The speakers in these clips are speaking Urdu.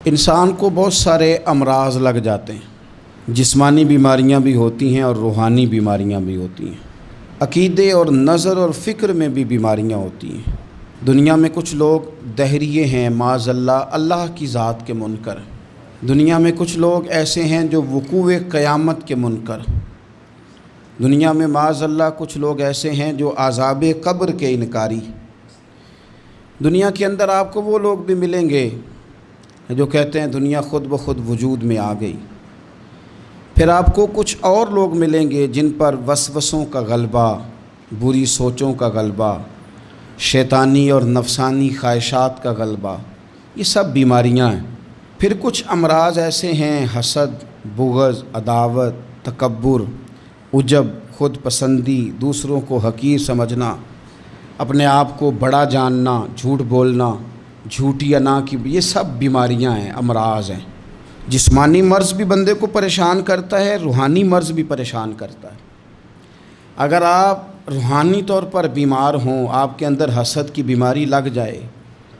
انسان کو بہت سارے امراض لگ جاتے ہیں، جسمانی بیماریاں بھی ہوتی ہیں اور روحانی بیماریاں بھی ہوتی ہیں، عقیدے اور نظر اور فکر میں بھی بیماریاں ہوتی ہیں۔ دنیا میں کچھ لوگ دہریے ہیں، معاذ اللہ کی ذات کے منکر۔ دنیا میں کچھ لوگ ایسے ہیں جو وقوع قیامت کے منکر۔ دنیا میں معاذ اللہ کچھ لوگ ایسے ہیں جو عذاب قبر کے انکاری۔ دنیا کے اندر آپ کو وہ لوگ بھی ملیں گے جو کہتے ہیں دنیا خود بخود وجود میں آ گئی۔ پھر آپ کو کچھ اور لوگ ملیں گے جن پر وسوسوں کا غلبہ، بری سوچوں کا غلبہ، شیطانی اور نفسانی خواہشات کا غلبہ، یہ سب بیماریاں ہیں۔ پھر کچھ امراض ایسے ہیں، حسد، بغض، عداوت، تکبر، عجب، خود پسندی، دوسروں کو حقیر سمجھنا، اپنے آپ کو بڑا جاننا، جھوٹ بولنا، جھوٹی انا کی، یہ سب بیماریاں ہیں، امراض ہیں۔ جسمانی مرض بھی بندے کو پریشان کرتا ہے، روحانی مرض بھی پریشان کرتا ہے۔ اگر آپ روحانی طور پر بیمار ہوں، آپ کے اندر حسد کی بیماری لگ جائے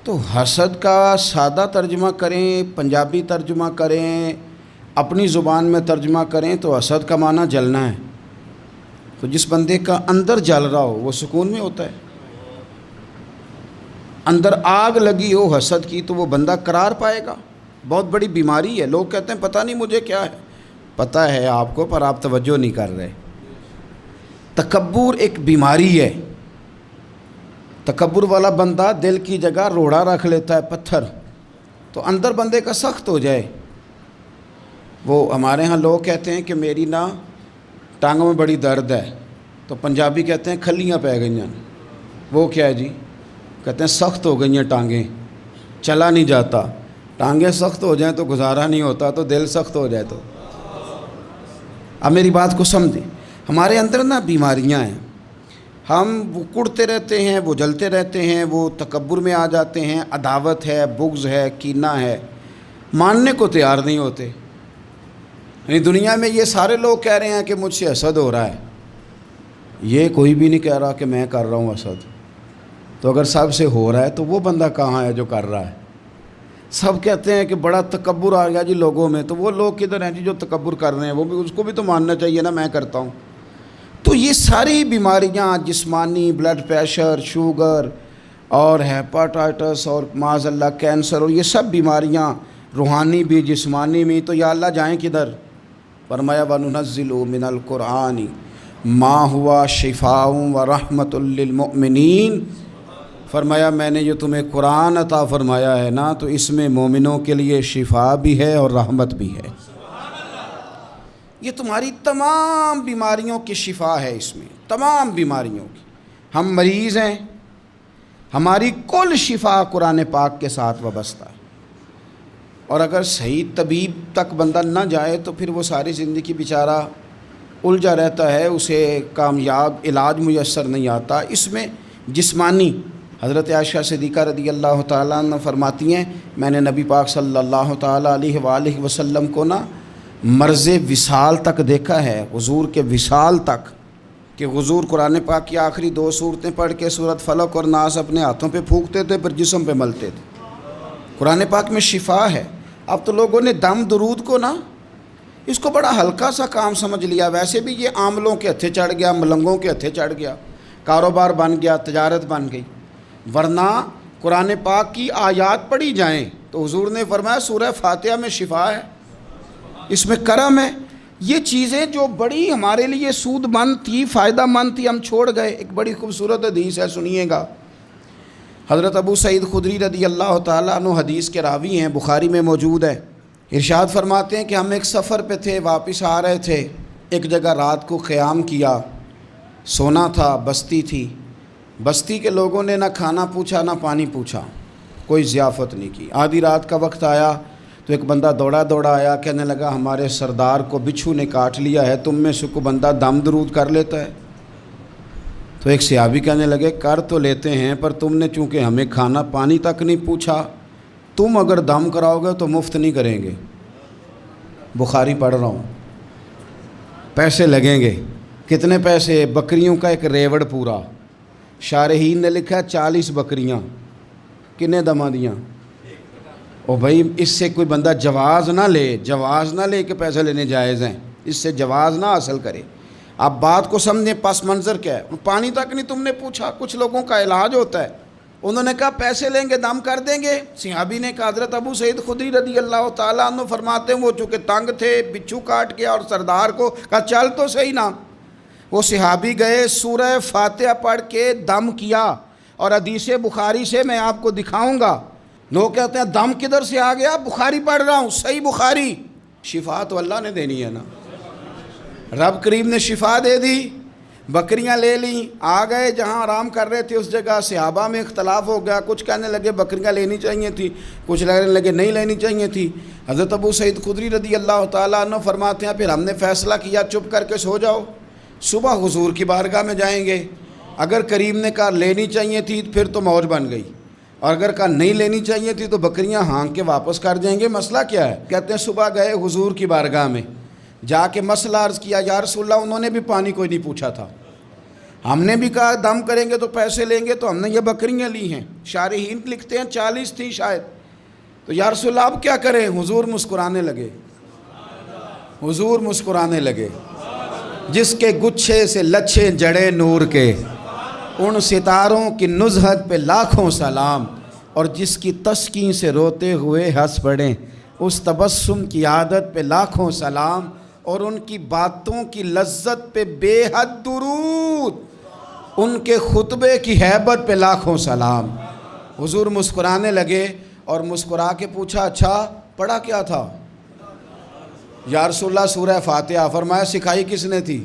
تو حسد کا سادہ ترجمہ کریں، پنجابی ترجمہ کریں، اپنی زبان میں ترجمہ کریں تو حسد کا معنی جلنا ہے۔ تو جس بندے کا اندر جل رہا ہو وہ سکون میں ہوتا ہے۔ اندر آگ لگی ہو حسد کی تو وہ بندہ قرار پائے گا۔ بہت بڑی بیماری ہے۔ لوگ کہتے ہیں پتہ نہیں مجھے کیا ہے، پتہ ہے آپ کو پر آپ توجہ نہیں کر رہے۔ تکبر ایک بیماری ہے۔ تکبر والا بندہ دل کی جگہ روڑا رکھ لیتا ہے، پتھر، تو اندر بندے کا سخت ہو جائے۔ وہ ہمارے ہاں لوگ کہتے ہیں کہ میری نا ٹانگوں میں بڑی درد ہے، تو پنجابی کہتے ہیں کھلیاں پہ گئی ہیں۔ وہ کیا ہے جی؟ کہتے ہیں سخت ہو گئی ہیں ٹانگیں، چلا نہیں جاتا۔ ٹانگیں سخت ہو جائیں تو گزارا نہیں ہوتا، تو دل سخت ہو جائے تو۔ اب میری بات کو سمجھیں، ہمارے اندر نا بیماریاں ہیں، ہم وہ کڑتے رہتے ہیں، وہ جلتے رہتے ہیں، وہ تکبر میں آ جاتے ہیں، عداوت ہے، بغض ہے، کینہ ہے، ماننے کو تیار نہیں ہوتے۔ یعنی دنیا میں یہ سارے لوگ کہہ رہے ہیں کہ مجھ سے حسد ہو رہا ہے، یہ کوئی بھی نہیں کہہ رہا کہ میں کر رہا ہوں حسد۔ تو اگر سب سے ہو رہا ہے تو وہ بندہ کہاں ہے جو کر رہا ہے؟ سب کہتے ہیں کہ بڑا تکبر آ گیا جی لوگوں میں، تو وہ لوگ کدھر ہیں جی جو تکبر کر رہے ہیں؟ وہ بھی، اس کو بھی تو ماننا چاہیے نا میں کرتا ہوں۔ تو یہ ساری بیماریاں، جسمانی، بلڈ پریشر، شوگر اور ہیپاٹائٹس اور معاذ اللہ کینسر، اور یہ سب بیماریاں روحانی بھی جسمانی بھی، تو یا اللہ جائیں کدھر؟ فرمایا وَنُنَزِّلُ مِنَ الْقُرْآنِ مَا هُوَ شِفَاءٌ وَرَحْمَةٌ لِّلْمُؤْمِنِينَ۔ فرمایا میں نے جو تمہیں قرآن عطا فرمایا ہے نا، تو اس میں مومنوں کے لیے شفا بھی ہے اور رحمت بھی ہے۔ یہ تمہاری تمام بیماریوں کی شفا ہے، اس میں تمام بیماریوں کی۔ ہم مریض ہیں، ہماری کل شفا قرآن پاک کے ساتھ وابستہ ہے۔ اور اگر صحیح طبیب تک بندہ نہ جائے تو پھر وہ ساری زندگی بیچارہ الجھا رہتا ہے، اسے کامیاب علاج میسر نہیں آتا۔ اس میں جسمانی، حضرت عائشہ صدیقہ رضی اللہ تعالیٰ عنہ فرماتی ہیں میں نے نبی پاک صلی اللہ تعالیٰ علیہ وآلہ وسلم کو نا مرض وصال تک دیکھا ہے، حضور کے وصال تک، کہ حضور قرآن پاک کی آخری 2 سورتیں پڑھ کے سورۃ فلق اور ناس اپنے ہاتھوں پہ پھونکتے تھے، پھر جسم پہ ملتے تھے۔ قرآن پاک میں شفا ہے۔ اب تو لوگوں نے دم درود کو نا اس کو بڑا ہلکا سا کام سمجھ لیا۔ ویسے بھی یہ عاملوں کے ہتھے چڑھ گیا، ملنگوں کے ہتھے چڑھ گیا، کاروبار بن گیا، تجارت بن گئی۔ ورنہ قرآن پاک کی آیات پڑھی جائیں تو حضور نے فرمایا سورہ فاتحہ میں شفا ہے، اس میں کرم ہے۔ یہ چیزیں جو بڑی ہمارے لیے سود مند تھی، فائدہ مند تھی، ہم چھوڑ گئے۔ ایک بڑی خوبصورت حدیث ہے، سنیے گا۔ حضرت ابو سعید خدری رضی اللہ تعالیٰ عنہ حدیث کے راوی ہیں، بخاری میں موجود ہے۔ ارشاد فرماتے ہیں کہ ہم ایک سفر پہ تھے، واپس آ رہے تھے، ایک جگہ رات کو قیام کیا، سونا تھا، بستی تھی۔ بستی کے لوگوں نے نہ کھانا پوچھا نہ پانی پوچھا، کوئی ضیافت نہیں کی۔ آدھی رات کا وقت آیا تو ایک بندہ دوڑا دوڑا آیا، کہنے لگا ہمارے سردار کو بچھو نے کاٹ لیا ہے، تم میں سے کوئی بندہ دم درود کر لیتا ہے؟ تو ایک صحابی کہنے لگے کر تو لیتے ہیں، پر تم نے چونکہ ہمیں کھانا پانی تک نہیں پوچھا، تم اگر دم کراؤ گے تو مفت نہیں کریں گے۔ بخاری پڑھ رہا ہوں، پیسے لگیں گے۔ کتنے پیسے؟ بکریوں کا ایک ریوڑ پورا۔ شارحین نے لکھا 40 بکریاں۔ کنے دما دیاں؟ اور بھائی اس سے کوئی بندہ جواز نہ لے کہ پیسے لینے جائز ہیں، اس سے جواز نہ حاصل کرے۔ آپ بات کو سمجھیں، پس منظر کیا ہے؟ پانی تک نہیں تم نے پوچھا۔ کچھ لوگوں کا علاج ہوتا ہے، انہوں نے کہا پیسے لیں گے دم کر دیں گے۔ صحابی نے کہا، حضرت ابو سعید خدری رضی اللہ تعالیٰ عنہ فرماتے ہیں وہ چونکہ تنگ تھے، بچھو کاٹ گیا اور سردار کو کہا چل تو صحیح نا۔ وہ صحابی گئے، سورہ فاتحہ پڑھ کے دم کیا، اور حدیث بخاری سے میں آپ کو دکھاؤں گا۔ لوگ کہتے ہیں دم کدھر سے آ گیا؟ بخاری پڑھ رہا ہوں، صحیح بخاری۔ شفا تو اللہ نے دینی ہے نا، رب کریم نے شفا دے دی۔ بکریاں لے لیں، آ گئے جہاں آرام کر رہے تھے اس جگہ، صحابہ میں اختلاف ہو گیا، کچھ کہنے لگے بکریاں لینی چاہیے تھی، کچھ کہنے لگے نہیں لینی چاہیے تھی۔ حضرت ابو سعید خدری رضی اللہ تعالیٰ عنہ فرماتے ہیں پھر ہم نے فیصلہ کیا چپ کر کے سو جاؤ، صبح حضور کی بارگاہ میں جائیں گے۔ اگر کریم نے کہا لینی چاہیے تھی پھر تو موج بن گئی، اور اگر کہا نہیں لینی چاہیے تھی تو بکریاں ہانک کے واپس کر جائیں گے۔ مسئلہ کیا ہے؟ کہتے ہیں صبح گئے حضور کی بارگاہ میں، جا کے مسئلہ عرض کیا، یا رسول اللہ انہوں نے بھی پانی کوئی نہیں پوچھا تھا، ہم نے بھی کہا دم کریں گے تو پیسے لیں گے، تو ہم نے یہ بکریاں لی ہیں۔ شارحین لکھتے ہیں 40 تھی شاید، تو یا رسول اللہ اب کیا کریں؟ حضور مسکرانے لگے، حضور مسکرانے لگے۔ جس کے گچھے سے لچھے جڑے نور کے، ان ستاروں کی نزہت پہ لاکھوں سلام، اور جس کی تسکین سے روتے ہوئے ہنس پڑیں، اس تبسم کی عادت پہ لاکھوں سلام، اور ان کی باتوں کی لذت پہ بے حد درود، ان کے خطبے کی ہیبت پہ لاکھوں سلام۔ حضور مسکرانے لگے اور مسکرا کے پوچھا اچھا پڑھا کیا تھا؟ یا رسول اللہ سورہ فاتحہ۔ فرمایا سکھائی کس نے تھی؟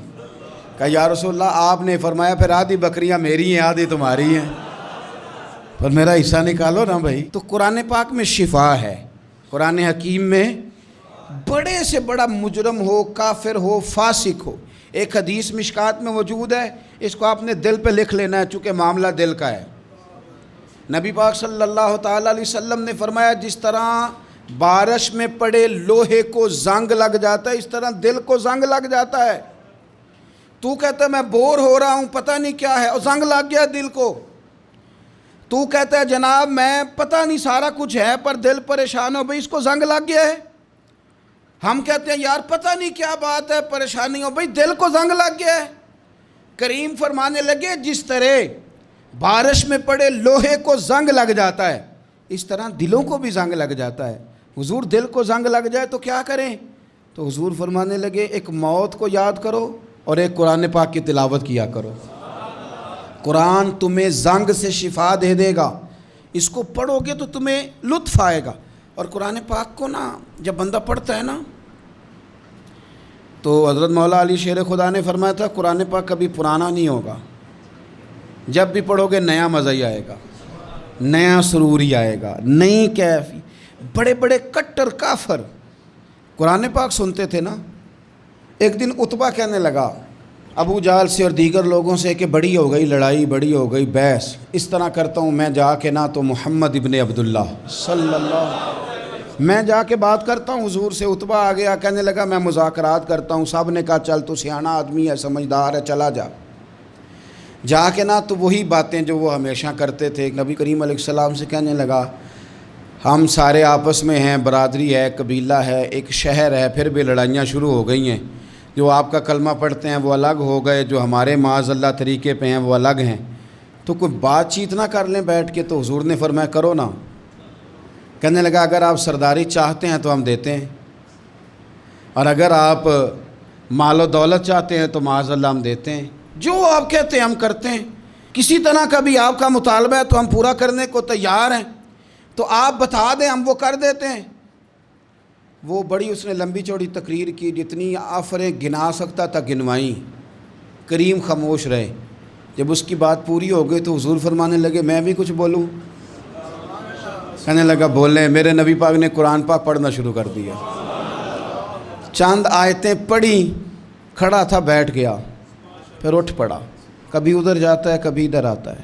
کہا یا رسول اللہ آپ نے۔ فرمایا پھر آدھی بکریاں میری ہیں آدھی تمہاری ہیں، پر میرا حصہ نکالو نا بھائی۔ تو قرآن پاک میں شفا ہے، قرآن حکیم میں بڑے سے بڑا مجرم ہو، کافر ہو، فاسق ہو، ایک حدیث مشکات میں موجود ہے، اس کو آپ نے دل پہ لکھ لینا ہے چونکہ معاملہ دل کا ہے۔ نبی پاک صلی اللہ تعالیٰ علیہ وسلم نے فرمایا جس طرح بارش میں پڑے لوہے کو زنگ لگ جاتا ہے، اس طرح دل کو زنگ لگ جاتا ہے۔ تو کہتا ہے میں بور ہو رہا ہوں پتہ نہیں کیا ہے، اور زنگ لگ گیا دل کو۔ تو کہتا ہے جناب میں پتہ نہیں سارا کچھ ہے پر دل پریشان ہو، بھئی اس کو زنگ لگ گیا ہے۔ ہم کہتے ہیں یار پتہ نہیں کیا بات ہے، پریشانی ہو، بھئی دل کو زنگ لگ گیا ہے۔ کریم فرمانے لگے جس طرح بارش میں پڑے لوہے کو زنگ لگ جاتا ہے، اس طرح دلوں کو بھی زنگ لگ جاتا ہے۔ حضور دل کو زنگ لگ جائے تو کیا کریں؟ تو حضور فرمانے لگے ایک موت کو یاد کرو اور ایک قرآن پاک کی تلاوت کیا کرو، قرآن تمہیں زنگ سے شفا دے دے گا، اس کو پڑھو گے تو تمہیں لطف آئے گا۔ اور قرآن پاک کو نا جب بندہ پڑھتا ہے نا تو حضرت مولا علی شیر خدا نے فرمایا تھا قرآن پاک کبھی پرانا نہیں ہوگا، جب بھی پڑھو گے نیا مزہ ہی آئے گا، نیا سرور ہی آئے گا، نئی کیفی۔ بڑے بڑے کٹر کافر قرآن پاک سنتے تھے نا۔ ایک دن عتبہ کہنے لگا ابو جہل سے اور دیگر لوگوں سے کہ بڑی ہو گئی لڑائی، بڑی ہو گئی بحث، اس طرح کرتا ہوں میں جا کے نا تو محمد ابن عبداللہ صلی اللہ میں جا کے بات کرتا ہوں حضور سے۔ عتبہ آ گیا کہنے لگا میں مذاکرات کرتا ہوں، سب نے کہا چل تو سیانا آدمی ہے، سمجھدار ہے، چلا جا۔ جا کے نا تو وہی باتیں جو وہ ہمیشہ کرتے تھے، نبی کریم علیہ السلام سے کہنے لگا ہم سارے آپس میں ہیں، برادری ہے، قبیلہ ہے، ایک شہر ہے، پھر بھی لڑائیاں شروع ہو گئی ہیں، جو آپ کا کلمہ پڑھتے ہیں وہ الگ ہو گئے، جو ہمارے معاذ اللہ طریقے پہ ہیں وہ الگ ہیں، تو کوئی بات چیت نہ کر لیں بیٹھ کے۔ تو حضور نے فرمایا کرو نا۔ کہنے لگا اگر آپ سرداری چاہتے ہیں تو ہم دیتے ہیں، اور اگر آپ مال و دولت چاہتے ہیں تو معاذ اللہ ہم دیتے ہیں، جو آپ کہتے ہیں ہم کرتے ہیں، کسی طرح کا بھی آپ کا مطالبہ ہے تو ہم پورا کرنے کو تیار ہیں، تو آپ بتا دیں ہم وہ کر دیتے ہیں۔ وہ بڑی اس نے لمبی چوڑی تقریر کی، جتنی آفریں گنا سکتا تھا گنوائیں، کریم خاموش رہے۔ جب اس کی بات پوری ہو گئی تو حضور فرمانے لگے میں بھی کچھ بولوں؟ کہنے لگا بولیں۔ میرے نبی پاک نے قرآن پاک پڑھنا شروع کر دیا، چند آیتیں پڑھی، کھڑا تھا بیٹھ گیا، پھر اٹھ پڑا، کبھی ادھر جاتا ہے کبھی ادھر آتا ہے۔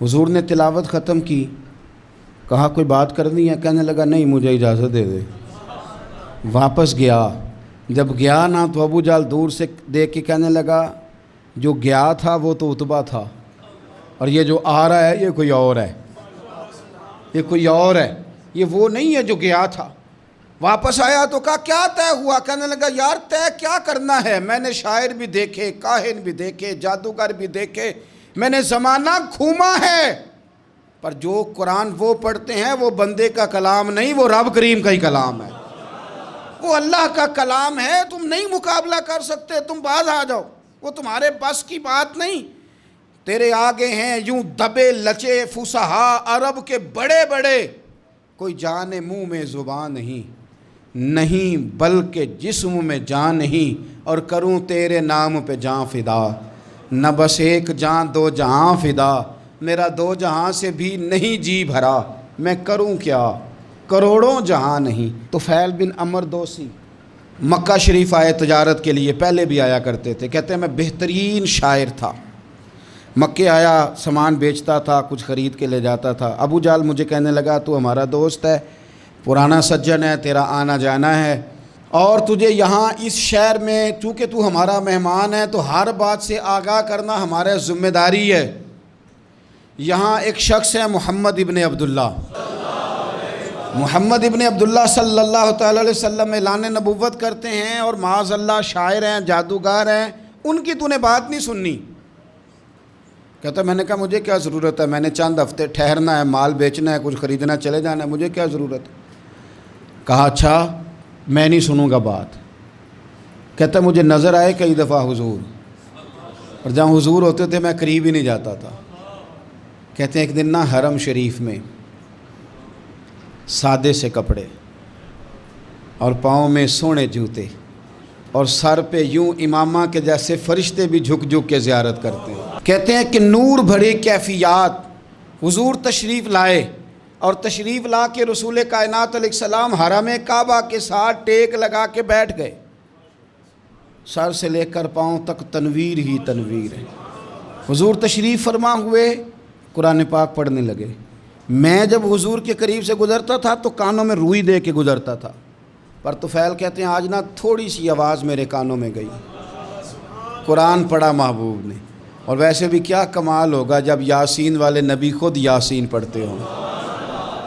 حضور نے تلاوت ختم کی، کہا کوئی بات کرنی ہے؟ کہنے لگا نہیں مجھے اجازت دے دے۔ واپس گیا، جب گیا نا تو ابو جہل دور سے دیکھ کے کہنے لگا جو گیا تھا وہ تو عتبہ تھا، اور یہ جو آ رہا ہے یہ کوئی اور ہے، یہ کوئی اور ہے، یہ وہ نہیں ہے جو گیا تھا۔ واپس آیا تو کہا کیا طے ہوا؟ کہنے لگا یار طے کیا کرنا ہے، میں نے شاعر بھی دیکھے، کاہن بھی دیکھے، جادوگر بھی دیکھے، میں نے زمانہ گھوما ہے، پر جو قرآن وہ پڑھتے ہیں وہ بندے کا کلام نہیں، وہ رب کریم کا ہی کلام ہے، وہ اللہ کا کلام ہے، تم نہیں مقابلہ کر سکتے، تم باز آ جاؤ، وہ تمہارے بس کی بات نہیں۔ تیرے آگے ہیں یوں دبے لچے فصحا عرب کے بڑے بڑے، کوئی جان منہ میں زبان نہیں بلکہ جسم میں جان نہیں، اور کروں تیرے نام پہ جان فدا، نہ بس ایک جان دو جہاں فدا، میرا دو جہاں سے بھی نہیں جی بھرا، میں کروں کیا کروڑوں جہاں نہیں۔ طفیل بن عمرو دوسی مکہ شریف آئے تجارت کے لیے، پہلے بھی آیا کرتے تھے، کہتے ہیں میں بہترین شاعر تھا، مکے آیا سامان بیچتا تھا، کچھ خرید کے لے جاتا تھا۔ ابو جہل مجھے کہنے لگا تو ہمارا دوست ہے، پرانا سجن ہے، تیرا آنا جانا ہے، اور تجھے یہاں اس شہر میں چونکہ تو ہمارا مہمان ہے تو ہر بات سے آگاہ کرنا ہمارے ذمہ داری ہے۔ یہاں ایک شخص ہے محمد ابن عبداللہ، محمد ابن عبداللہ صلی اللہ تعالی علیہ وسلم اعلان نبوت کرتے ہیں، اور معاذ اللہ شاعر ہیں، جادوگر ہیں، ان کی تو نے بات نہیں سننی۔ کہتا میں نے کہا مجھے کیا ضرورت ہے، میں نے چند ہفتے ٹھہرنا ہے، مال بیچنا ہے، کچھ خریدنا، چلے جانا ہے، مجھے کیا ضرورت ہے؟ کہا اچھا میں نہیں سنوں گا بات۔ کہتا مجھے نظر آئے کئی دفعہ حضور، اور جہاں حضور ہوتے تھے میں قریب ہی نہیں جاتا تھا۔ کہتے ہیں ایک دن نا حرم شریف میں سادے سے کپڑے اور پاؤں میں سونے جوتے اور سر پہ یوں امامہ کے جیسے فرشتے بھی جھک جھک کے زیارت کرتے ہیں۔ کہتے ہیں کہ نور بھری کیفیات حضور تشریف لائے، اور تشریف لا کے رسول کائنات علیہ السلام حرم کعبہ کے ساتھ ٹیک لگا کے بیٹھ گئے، سر سے لے کر پاؤں تک تنویر ہی تنویر ہے۔ حضور تشریف فرما ہوئے، قرآن پاک پڑھنے لگے۔ میں جب حضور کے قریب سے گزرتا تھا تو کانوں میں روئی دے کے گزرتا تھا، پر طفیل کہتے ہیں آج نا تھوڑی سی آواز میرے کانوں میں گئی، قرآن پڑھا محبوب نے۔ اور ویسے بھی کیا کمال ہوگا جب یاسین والے نبی خود یاسین پڑھتے ہوں،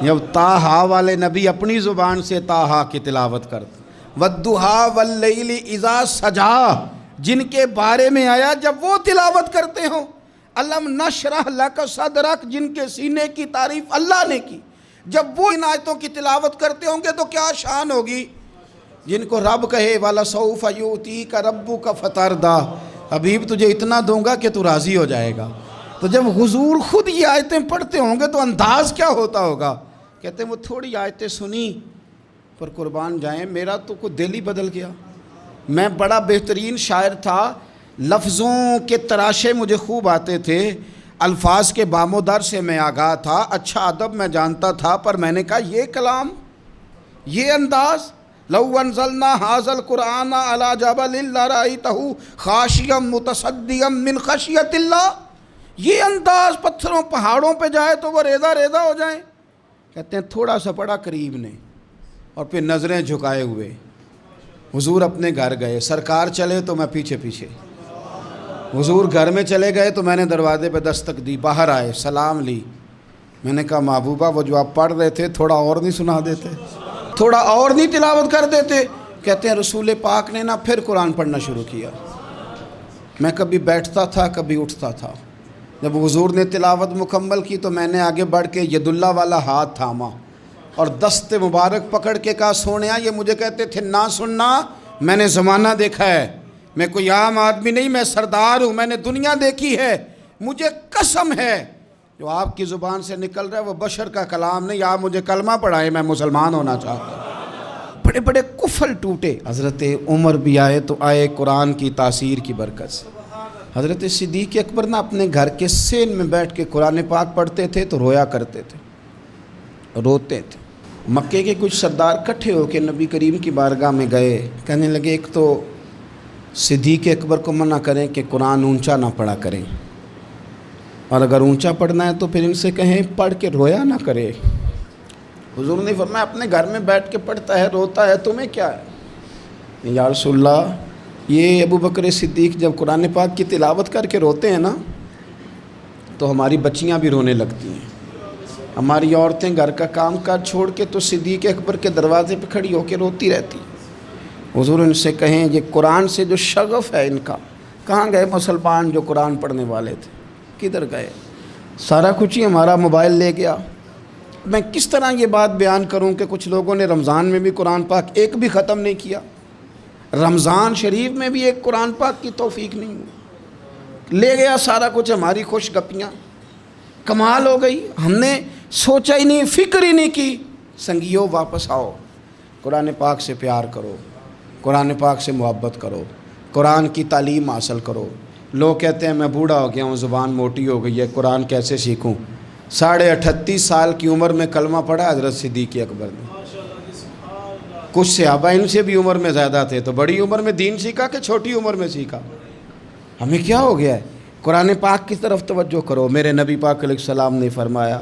جب طٰہٰ والے نبی اپنی زبان سے طٰہٰ کی تلاوت کرتے، وَالضُّحَىٰ وَاللَّيْلِ اِذَا سَجَىٰ جن کے بارے میں آیا جب وہ تلاوت کرتے ہوں، الم نشرح لک صدرک جن کے سینے کی تعریف اللہ نے کی، جب وہ ان آیتوں کی تلاوت کرتے ہوں گے تو کیا شان ہوگی۔ جن کو رب کہے وَلَسَوْفَ يُؤْتِيكَ رَبُّكَ فَتَرْضَىٰ حبیب تجھے اتنا دوں گا کہ تو راضی ہو جائے گا، تو جب حضور خود یہ آیتیں پڑھتے ہوں گے تو انداز کیا ہوتا ہوگا۔ کہتے ہیں وہ تھوڑی آیتیں سنی پر قربان جائیں میرا تو کوئی دل ہی بدل گیا۔ میں بڑا بہترین شاعر تھا، لفظوں کے تراشے مجھے خوب آتے تھے، الفاظ کے بام و در سے میں آگاہ تھا، اچھا ادب میں جانتا تھا، پر میں نے کہا یہ کلام، یہ انداز، لو انزلنا هذا القرآن على جبل لرأيته خاشعا متصدعا من خشیۃ اللہ، یہ انداز پتھروں پہاڑوں پہ جائے تو وہ ریزہ ریزہ ہو جائیں۔ کہتے ہیں تھوڑا سا پڑا قریب نے، اور پھر نظریں جھکائے ہوئے حضور اپنے گھر گئے، سرکار چلے تو میں پیچھے پیچھے، حضور گھر میں چلے گئے تو میں نے دروازے پہ دستک دی، باہر آئے، سلام لی، میں نے کہا محبوبہ وہ جو آپ پڑھ رہے تھے تھوڑا اور نہیں سنا دیتے، تھوڑا اور نہیں تلاوت کر دیتے؟ کہتے ہیں رسول پاک نے نا پھر قرآن پڑھنا شروع کیا، میں کبھی بیٹھتا تھا کبھی اٹھتا تھا، جب حضور نے تلاوت مکمل کی تو میں نے آگے بڑھ کے ید اللہ والا ہاتھ تھاما اور دست مبارک پکڑ کے کہا سونیا یہ مجھے کہتے تھے نہ سننا، میں نے زمانہ دیکھا ہے، میں کوئی عام آدمی نہیں، میں سردار ہوں، میں نے دنیا دیکھی ہے، مجھے قسم ہے جو آپ کی زبان سے نکل رہا ہے وہ بشر کا کلام نہیں، آپ مجھے کلمہ پڑھائیں، میں مسلمان ہونا چاہتا ہوں۔ بڑے بڑے کفل ٹوٹے، حضرت عمر بھی آئے تو آئے قرآن کی تاثیر کی برکت سے۔ حضرت صدیق اکبر نا اپنے گھر کے سین میں بیٹھ کے قرآن پاک پڑھتے تھے تو رویا کرتے تھے، روتے تھے۔ مکے کے کچھ سردار کٹھے ہو کے نبی کریم کی بارگاہ میں گئے، کہنے لگے ایک تو صدیق اکبر کو منع کریں کہ قرآن اونچا نہ پڑھا کریں، اور اگر اونچا پڑھنا ہے تو پھر ان سے کہیں پڑھ کے رویا نہ کرے۔ حضور نے فرمایا اپنے گھر میں بیٹھ کے پڑھتا ہے، روتا ہے، تمہیں کیا ہے؟ یا رسول اللہ یہ ابو بکر صدیق جب قرآن پاک کی تلاوت کر کے روتے ہیں نا تو ہماری بچیاں بھی رونے لگتی ہیں۔ ہماری عورتیں گھر کا کام کاج چھوڑ کے تو صدیق اکبر کے دروازے پہ کھڑی ہو کے روتی رہتی. حضور ان سے کہیں یہ قرآن سے جو شغف ہے ان کا، کہاں گئے مسلمان جو قرآن پڑھنے والے تھے؟ کدھر گئے؟ سارا کچھ ہی ہمارا موبائل لے گیا. میں کس طرح یہ بات بیان کروں کہ کچھ لوگوں نے رمضان میں بھی قرآن پاک ایک بھی ختم نہیں کیا، رمضان شریف میں بھی ایک قرآن پاک کی توفیق نہیں ہوئی. لے گیا سارا کچھ، ہماری خوش گپیاں. کمال ہو گئی، ہم نے سوچا ہی نہیں، فکر ہی نہیں کی. سنگیو واپس آؤ، قرآن پاک سے پیار کرو، قرآن پاک سے محبت کرو، قرآن کی تعلیم حاصل کرو. لوگ کہتے ہیں میں بوڑھا ہو گیا ہوں، زبان موٹی ہو گئی ہے، قرآن کیسے سیکھوں؟ 38.5 سال کی عمر میں کلمہ پڑھا حضرت صدیق اکبر نے. کچھ صحابہ ان سے بھی عمر میں زیادہ تھے، تو بڑی عمر میں دین سیکھا کہ چھوٹی عمر میں سیکھا؟ ہمیں کیا ہو گیا ہے؟ قرآن پاک کی طرف توجہ کرو. میرے نبی پاک علیہ السلام نے فرمایا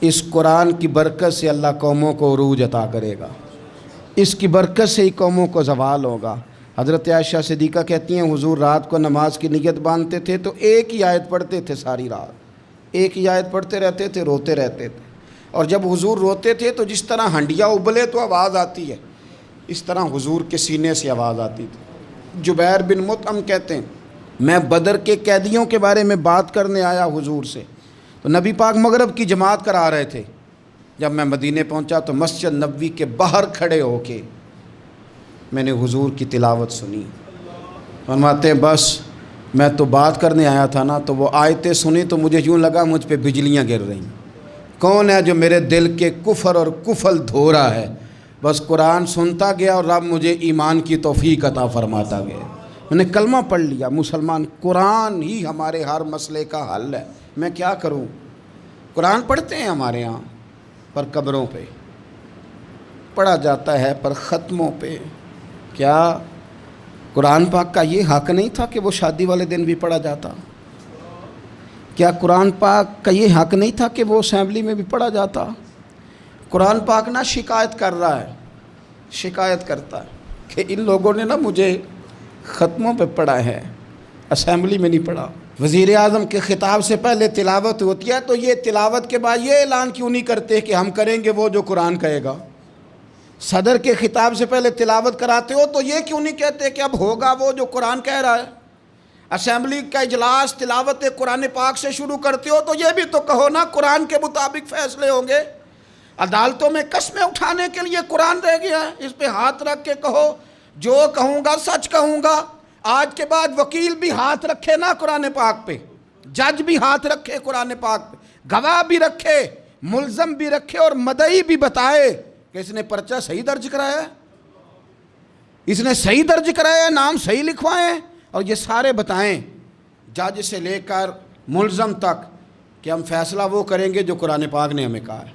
اس قرآن کی برکت سے اللہ قوموں کو عروج عطا کرے گا، اس کی برکت سے ہی قوموں کو زوال ہوگا. حضرت عائشہ صدیقہ کہتی ہیں حضور رات کو نماز کی نیت باندھتے تھے تو ایک ہی آیت پڑھتے تھے، ساری رات ایک ہی آیت پڑھتے رہتے تھے، روتے رہتے تھے. اور جب حضور روتے تھے تو جس طرح ہنڈیا ابلے تو آواز آتی ہے، اس طرح حضور کے سینے سے آواز آتی تھی. جبیر بن مطعم کہتے ہیں میں بدر کے قیدیوں کے بارے میں بات کرنے آیا حضور سے، تو نبی پاک مغرب کی جماعت کرا رہے تھے. جب میں مدینے پہنچا تو مسجد نبوی کے باہر کھڑے ہو کے میں نے حضور کی تلاوت سنی. فرماتے ہیں بس میں تو بات کرنے آیا تھا نا، تو وہ آیتیں سنی تو مجھے یوں لگا مجھ پہ بجلیاں گر رہیں. کون ہے جو میرے دل کے کفر اور کفل دھو رہا ہے؟ بس قرآن سنتا گیا اور رب مجھے ایمان کی توفیق عطا فرماتا گیا. میں نے کلمہ پڑھ لیا، مسلمان. قرآن ہی ہمارے ہر مسئلے کا حل ہے. میں کیا کروں؟ قرآن پڑھتے ہیں ہمارے ہاں، پر قبروں پہ پڑھا جاتا ہے، پر ختموں پہ. کیا قرآن پاک کا یہ حق نہیں تھا کہ وہ شادی والے دن بھی پڑھا جاتا؟ کیا قرآن پاک کا یہ حق نہیں تھا کہ وہ اسمبلی میں بھی پڑھا جاتا؟ قرآن پاک نہ شکایت کر رہا ہے، شکایت کرتا ہے کہ ان لوگوں نے نا مجھے ختموں پہ پڑھا ہے، اسمبلی میں نہیں پڑھا. وزیر اعظم کے خطاب سے پہلے تلاوت ہوتی ہے تو یہ تلاوت کے بعد یہ اعلان کیوں نہیں کرتے کہ ہم کریں گے وہ جو قرآن کہے گا؟ صدر کے خطاب سے پہلے تلاوت کراتے ہو تو یہ کیوں نہیں کہتے کہ اب ہوگا وہ جو قرآن کہہ رہا ہے؟ اسمبلی کا اجلاس تلاوت قرآن پاک سے شروع کرتے ہو تو یہ بھی تو کہو نا قرآن کے مطابق فیصلے ہوں گے. عدالتوں میں قسمیں اٹھانے کے لیے قرآن رہ گیا ہے، اس پہ ہاتھ رکھ کے کہو جو کہوں گا سچ کہوں گا. آج کے بعد وکیل بھی ہاتھ رکھے نا قرآن پاک پہ، جج بھی ہاتھ رکھے قرآن پاک پہ، گواہ بھی رکھے، ملزم بھی رکھے، اور مدعی بھی بتائے کہ اس نے پرچہ صحیح درج کرایا ہے، اس نے صحیح درج کرایا ہے، نام صحیح لکھوائے ہیں. اور یہ سارے بتائیں جج سے لے کر ملزم تک کہ ہم فیصلہ وہ کریں گے جو قرآن پاک نے ہمیں کہا ہے.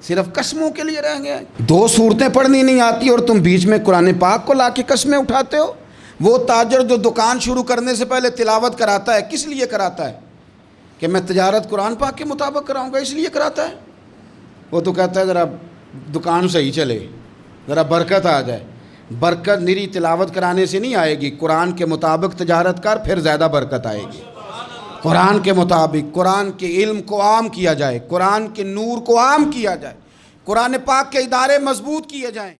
صرف قسموں کے لیے رہیں گے. 2 صورتیں پڑھنی نہیں آتی اور تم بیچ میں قرآن پاک کو لا کے قسمیں اٹھاتے ہو. وہ تاجر جو دکان شروع کرنے سے پہلے تلاوت کراتا ہے کس لیے کراتا ہے؟ کہ میں تجارت قرآن پاک کے مطابق کراؤں گا، اس لیے کراتا ہے. وہ تو کہتا ہے ذرا دکان صحیح چلے، ذرا برکت آ جائے. برکت نری تلاوت کرانے سے نہیں آئے گی. قرآن کے مطابق تجارت کر، پھر زیادہ برکت آئے گی. قرآن کے مطابق قرآن کے علم کو عام کیا جائے، قرآن کے نور کو عام کیا جائے، قرآن پاک کے ادارے مضبوط کیے جائیں.